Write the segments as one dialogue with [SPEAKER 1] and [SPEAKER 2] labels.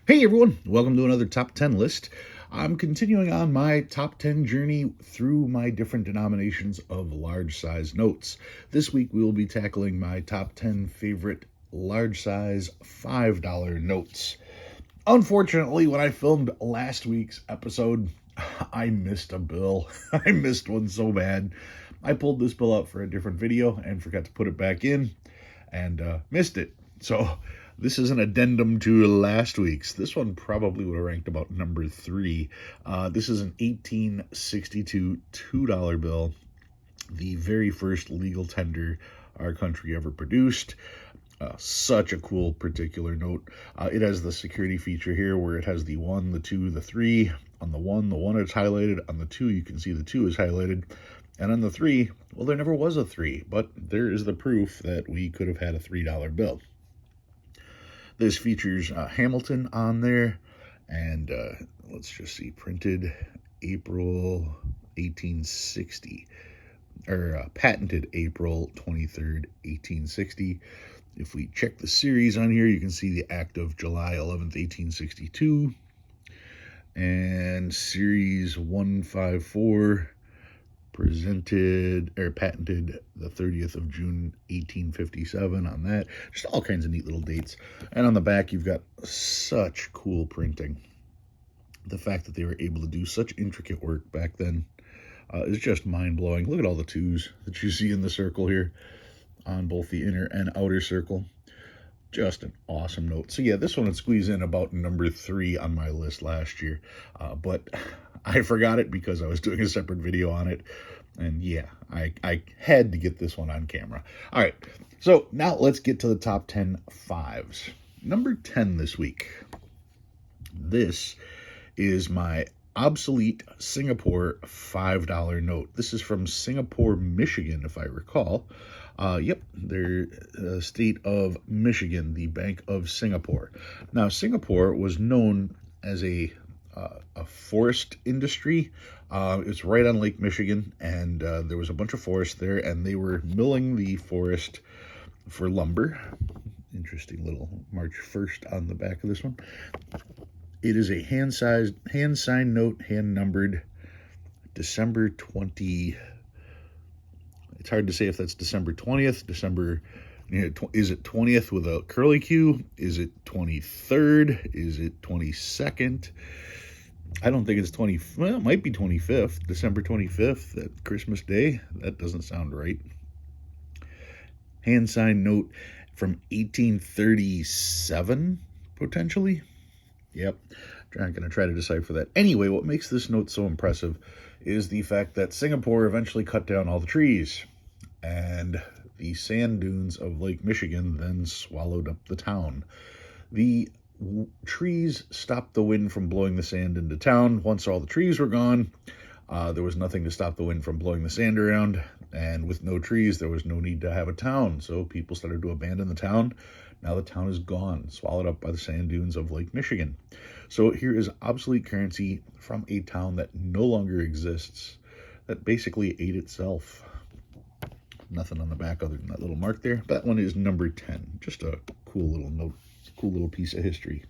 [SPEAKER 1] Hey everyone, welcome to another top 10 list. I'm continuing on my top 10 journey through my different denominations of large size notes. This week we will be tackling my top 10 favorite large size $5 notes. Unfortunately, when I filmed last week's episode, I missed a bill. I missed one so bad. I pulled this bill out for a different video and forgot to put it back in and missed it. So this is an addendum to last week's. This one probably would have ranked about number 3. This is an 1862 $2 bill, the very first legal tender our country ever produced. Such a cool particular note. It has the security feature here where it has the 1, the 2, the 3. On the 1 is highlighted. On the 2, you can see the 2 is highlighted. And on the 3, well, there never was a 3, but there is the proof that we could have had a $3 bill. This features Hamilton on there, and let's just see, printed April 1860, or patented April 23rd, 1860. If we check the series on here, you can see the act of July 11th, 1862, and series 154, patented the 30th of June 1857 on that. Just all kinds of neat little dates. And on the back you've got such cool printing. The fact that they were able to do such intricate work back then is just mind-blowing. Look at all the 2s that you see in the circle here on both the inner and outer circle. Just an awesome note. So yeah, this one would squeeze in about number 3 on my list last year, but I forgot it because I was doing a separate video on it, and yeah, I had to get this one on camera. All right, so now let's get to the top 10 5s. Number 10 this week. This is my Obsolete Singapore $5 note. This is from Singapore, Michigan, if I recall. Yep, they're the state of Michigan, the Bank of Singapore. Now, Singapore was known as a forest industry. It's right on Lake Michigan, and there was a bunch of forest there, and they were milling the forest for lumber. Interesting little March 1st on the back of this one. It is a hand-signed note, hand-numbered, December 20. It's hard to say if that's December 20th, is it 20th with a curly Q? Is it 23rd? Is it 22nd? I don't think it's well, it might be 25th, December 25th, that Christmas Day. That doesn't sound right. Hand-signed note from 1837, potentially. Yep, I'm going to try to decipher that. Anyway, what makes this note so impressive is the fact that Singapore eventually cut down all the trees, and the sand dunes of Lake Michigan then swallowed up the town. The trees stopped the wind from blowing the sand into town. Once all the trees were gone, there was nothing to stop the wind from blowing the sand around, and with no trees, there was no need to have a town, so people started to abandon the town. Now the town is gone, swallowed up by the sand dunes of Lake Michigan. So here is obsolete currency from a town that no longer exists, that basically ate itself. Nothing on the back other than that little mark there. That one is number 10. Just a cool little note, cool little piece of history.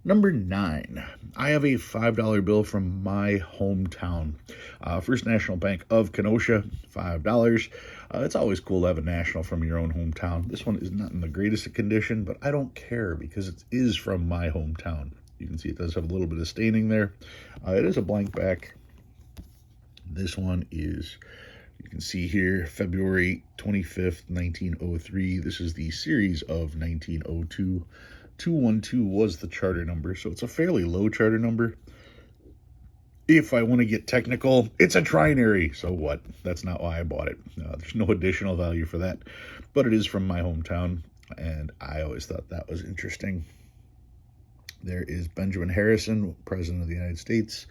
[SPEAKER 1] Number 9, I have a $5 bill from my hometown. First National Bank of Kenosha, $5. It's always cool to have a national from your own hometown. This one is not in the greatest of condition, but I don't care because it is from my hometown. You can see it does have a little bit of staining there. It is a blank back. This one is, you can see here, February 25th, 1903. This is the series of 1902. 212 was the charter number, so it's a fairly low charter number. If I want to get technical, it's a trinary. So what? That's not why I bought it. There's no additional value for that, but it is from my hometown, and I always thought that was interesting. There is Benjamin Harrison, President of the United States.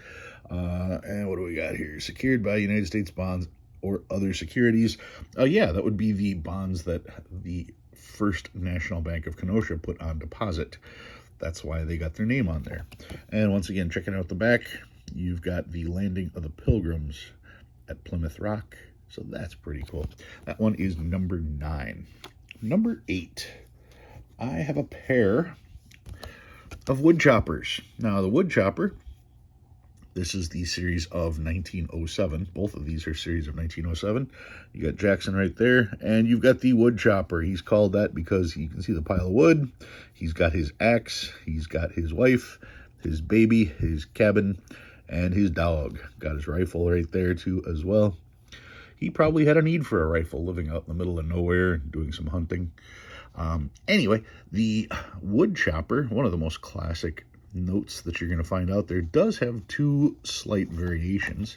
[SPEAKER 1] And what do we got here? Secured by United States bonds or other securities. Yeah, that would be the bonds that the First National Bank of Kenosha put on deposit. That's why they got their name on there. And once again, checking out the back, you've got the landing of the Pilgrims at Plymouth Rock. So that's pretty cool. That one is number 9. Number 8, I have a pair of wood choppers. Now, the wood chopper, this is the series of 1907. Both of these are series of 1907. You got Jackson right there, and you've got the wood chopper. He's called that because you can see the pile of wood. He's got his axe. He's got his wife, his baby, his cabin, and his dog. Got his rifle right there, too, as well. He probably had a need for a rifle living out in the middle of nowhere doing some hunting. Anyway, the wood chopper, one of the most classic notes that you're going to find out there, does have two slight variations,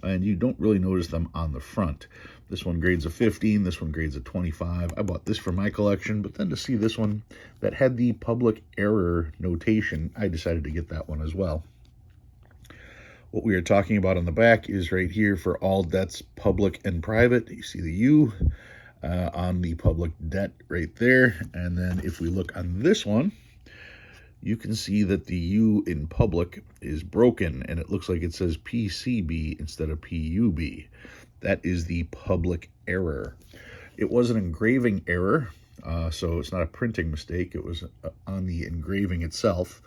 [SPEAKER 1] and you don't really notice them on the front. This one grades a 15, this one grades a 25. I bought this for my collection, but then to see this one that had the public error notation, I decided to get that one as well. What we are talking about on the back is right here for all debts, public and private. You see the U on the public debt right there. And then if we look on this one, you can see that the U in public is broken, and it looks like it says PCB instead of PUB. That is the public error. It was an engraving error, so it's not a printing mistake. It was on the engraving itself,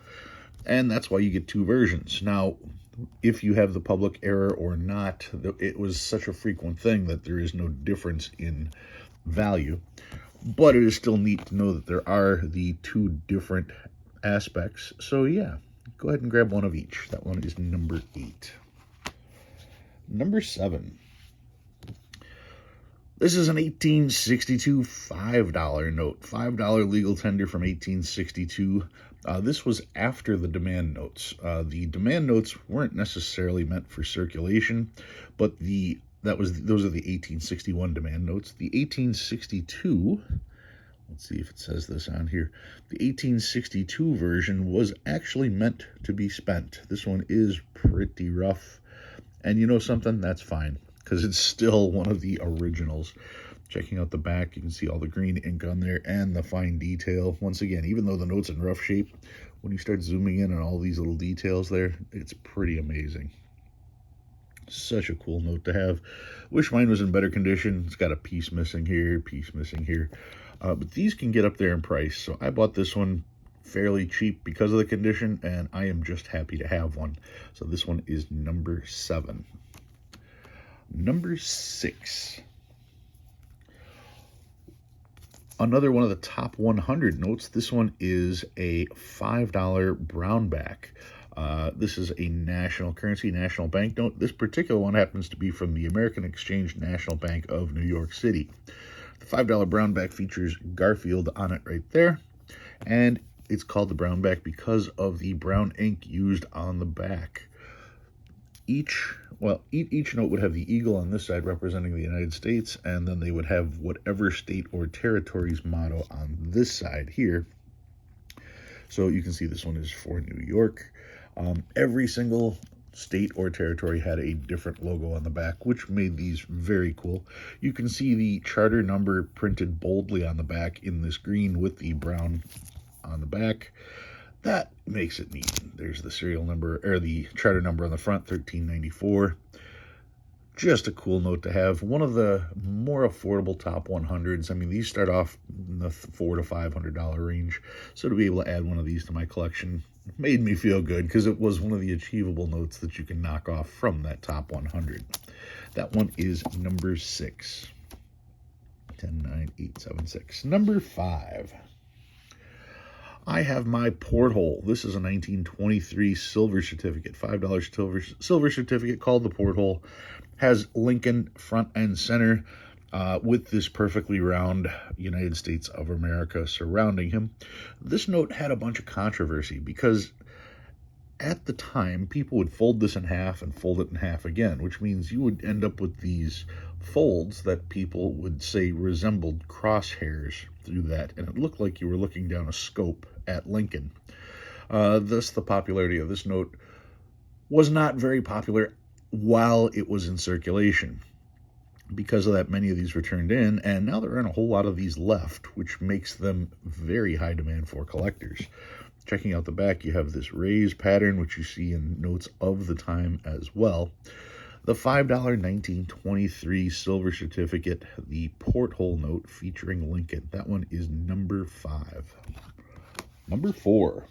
[SPEAKER 1] and that's why you get two versions. Now, if you have the public error or not, it was such a frequent thing that there is no difference in value, but it is still neat to know that there are the two different aspects. So yeah, go ahead and grab one of each. That one is number 8. Number 7. This is an 1862 $5 note. $5 legal tender from 1862. This was after the demand notes. The demand notes weren't necessarily meant for circulation, but those are the 1861 demand notes. The 1862, let's see if it says this on here. The 1862 version was actually meant to be spent. This one is pretty rough. And you know something? That's fine, because it's still one of the originals. Checking out the back, you can see all the green ink on there and the fine detail. Once again, even though the note's in rough shape, when you start zooming in on all these little details there, it's pretty amazing. Such a cool note to have. Wish mine was in better condition. It's got a piece missing here, piece missing here. But these can get up there in price. So I bought this one fairly cheap because of the condition, and I am just happy to have one. So this one is number 7. Number 6. Another one of the top 100 notes. This one is a $5 brownback. This is a national currency, national bank note. This particular one happens to be from the American Exchange National Bank of New York City. The $5 brownback features Garfield on it right there, and it's called the brownback because of the brown ink used on the back. Each note would have the eagle on this side representing the United States, and then they would have whatever state or territory's motto on this side here. So you can see this one is for New York. Every single state or territory had a different logo on the back, which made these very cool. You can see the charter number printed boldly on the back in this green with the brown on the back. That makes it neat. There's the serial number, or the charter number on the front, 1394. Just a cool note to have. One of the more affordable top 100s. I mean, these start off in the $400 to $500 range. So to be able to add one of these to my collection made me feel good, because it was one of the achievable notes that you can knock off from that top 100. That one is number 6. 10, 9, 8, 7, 6. Number 5. I have my Porthole. This is a 1923 silver certificate, $5 silver certificate called the Porthole. Has Lincoln front and center with this perfectly round United States of America surrounding him. This note had a bunch of controversy because at the time, people would fold this in half and fold it in half again, which means you would end up with these folds that people would say resembled crosshairs through that, and it looked like you were looking down a scope at Lincoln. Thus, the popularity of this note was not very popular while it was in circulation. Because of that, many of these were turned in, and now there aren't a whole lot of these left, which makes them very high demand for collectors. Checking out the back, you have this raised pattern, which you see in notes of the time as well. The $5 1923 silver certificate, the Porthole note featuring Lincoln. That one is number 5. Number 4.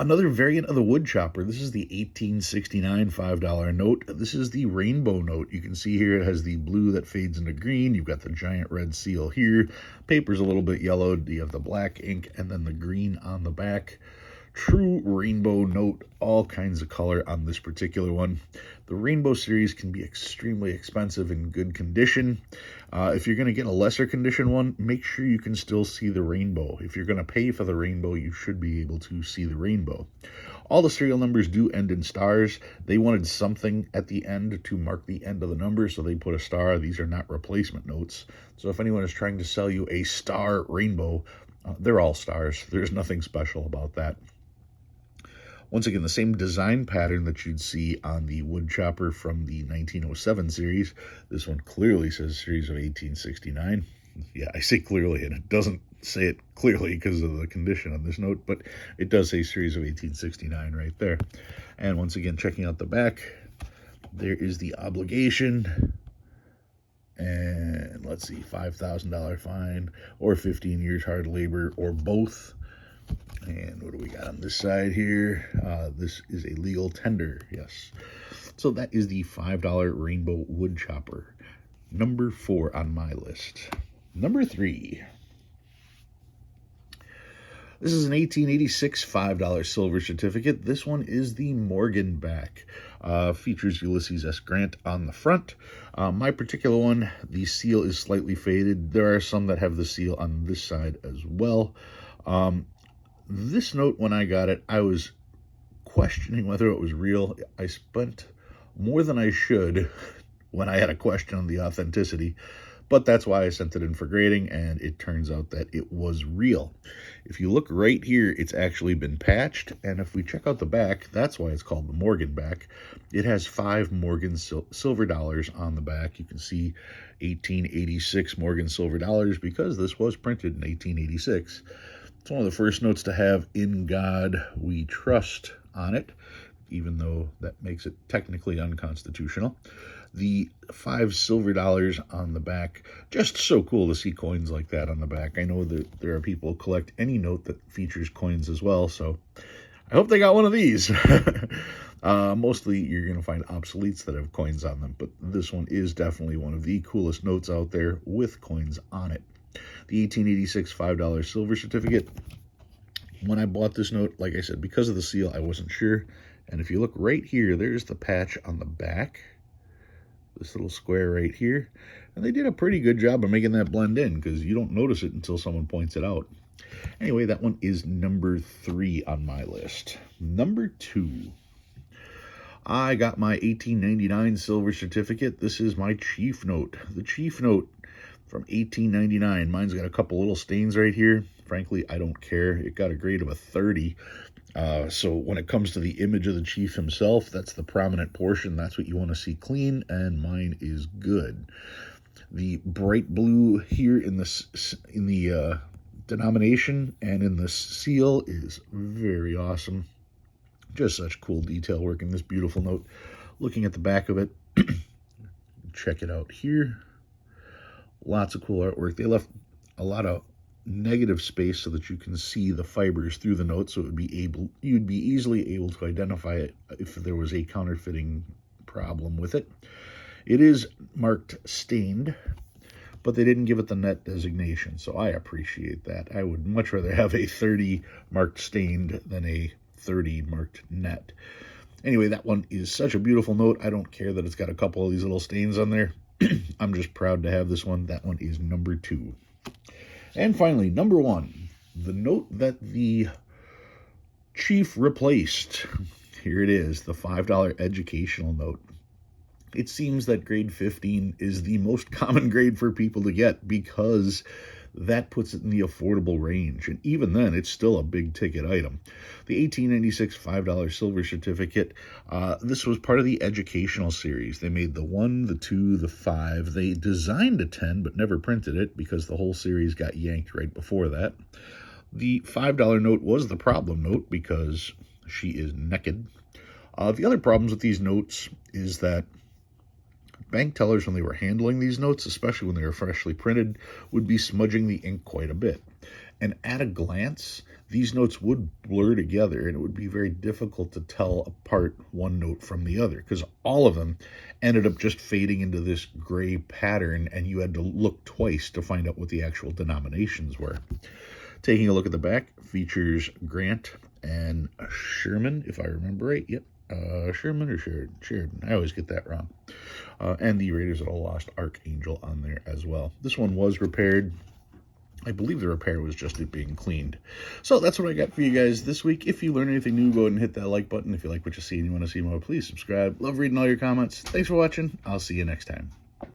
[SPEAKER 1] Another variant of the wood chopper. This is the 1869 $5 note. This is the rainbow note. You can see here it has the blue that fades into green. You've got the giant red seal here. Paper's a little bit yellowed. You have the black ink and then the green on the back. True rainbow note, all kinds of color on this particular one. The rainbow series can be extremely expensive in good condition. If you're going to get a lesser condition one, make sure you can still see the rainbow. If you're going to pay for the rainbow, you should be able to see the rainbow. All the serial numbers do end in stars. They wanted something at the end to mark the end of the number, so they put a star. These are not replacement notes. So if anyone is trying to sell you a star rainbow, they're all stars. There's nothing special about that. Once again, the same design pattern that you'd see on the wood chopper from the 1907 series. This one clearly says series of 1869. Yeah, I say clearly, and it doesn't say it clearly because of the condition on this note, but it does say series of 1869 right there. And once again, checking out the back, there is the obligation. And let's see, $5,000 fine or 15 years hard labor or both. And what do we got on this side here? This is a legal tender, yes. So that is the $5 rainbow wood chopper. Number 4 on my list. Number 3. This is an 1886 $5 silver certificate. This one is the Morgan back. Features Ulysses S. Grant on the front. My particular one, the seal is slightly faded. There are some that have the seal on this side as well. This note, when I got it, I was questioning whether it was real. I spent more than I should when I had a question on the authenticity, but that's why I sent it in for grading, and it turns out that it was real. If you look right here, it's actually been patched, and if we check out the back, that's why it's called the Morgan back. It has 5 Morgan silver dollars on the back. You can see 1886 Morgan silver dollars because this was printed in 1886. It's one of the first notes to have "In God We Trust" on it, even though that makes it technically unconstitutional. The 5 silver dollars on the back, just so cool to see coins like that on the back. I know that there are people who collect any note that features coins as well, so I hope they got one of these. Mostly you're going to find obsoletes that have coins on them, but this one is definitely one of the coolest notes out there with coins on it. The 1886 $5 silver certificate. When I bought this note, like I said, because of the seal, I wasn't sure. And if you look right here, there's the patch on the back. This little square right here. And they did a pretty good job of making that blend in because you don't notice it until someone points it out. Anyway, that one is number 3 on my list. Number 2. I got my 1899 silver certificate. This is my Chief note. The Chief note from 1899. Mine's got a couple little stains right here. Frankly, I don't care. It got a grade of a 30. So when it comes to the image of the chief himself, that's the prominent portion. That's what you want to see clean, and mine is good. The bright blue here in the denomination and in the seal is very awesome. Just such cool detail work in this beautiful note. Looking at the back of it, check it out here. Lots of cool artwork. They left a lot of negative space so that you can see the fibers through the note, so you'd be easily able to identify it if there was a counterfeiting problem with it. It is marked stained, but they didn't give it the net designation, so I appreciate that. I would much rather have a 30 marked stained than a 30 marked net. Anyway, that one is such a beautiful note. I don't care that it's got a couple of these little stains on there. I'm just proud to have this one. That one is number 2. And finally, number 1, the note that the chief replaced. Here it is, the $5 educational note. It seems that grade 15 is the most common grade for people to get because that puts it in the affordable range. And even then, it's still a big ticket item. The 1896 $5 silver certificate, this was part of the educational series. They made the 1, the 2, the 5. They designed a 10, but never printed it because the whole series got yanked right before that. The $5 note was the problem note because she is naked. The other problems with these notes is that bank tellers, when they were handling these notes, especially when they were freshly printed, would be smudging the ink quite a bit. And at a glance, these notes would blur together, and it would be very difficult to tell apart one note from the other, because all of them ended up just fading into this gray pattern, and you had to look twice to find out what the actual denominations were. Taking a look at the back, features Grant and Sherman, if I remember right. Yep, Sherman or Sheridan. I always get that wrong. And the Raiders of the Lost Archangel on there as well. This one was repaired. I believe the repair was just it being cleaned. So that's what I got for you guys this week. If you learn anything new, go ahead and hit that like button. If you like what you see and you want to see more, please subscribe. Love reading all your comments. Thanks for watching. I'll see you next time.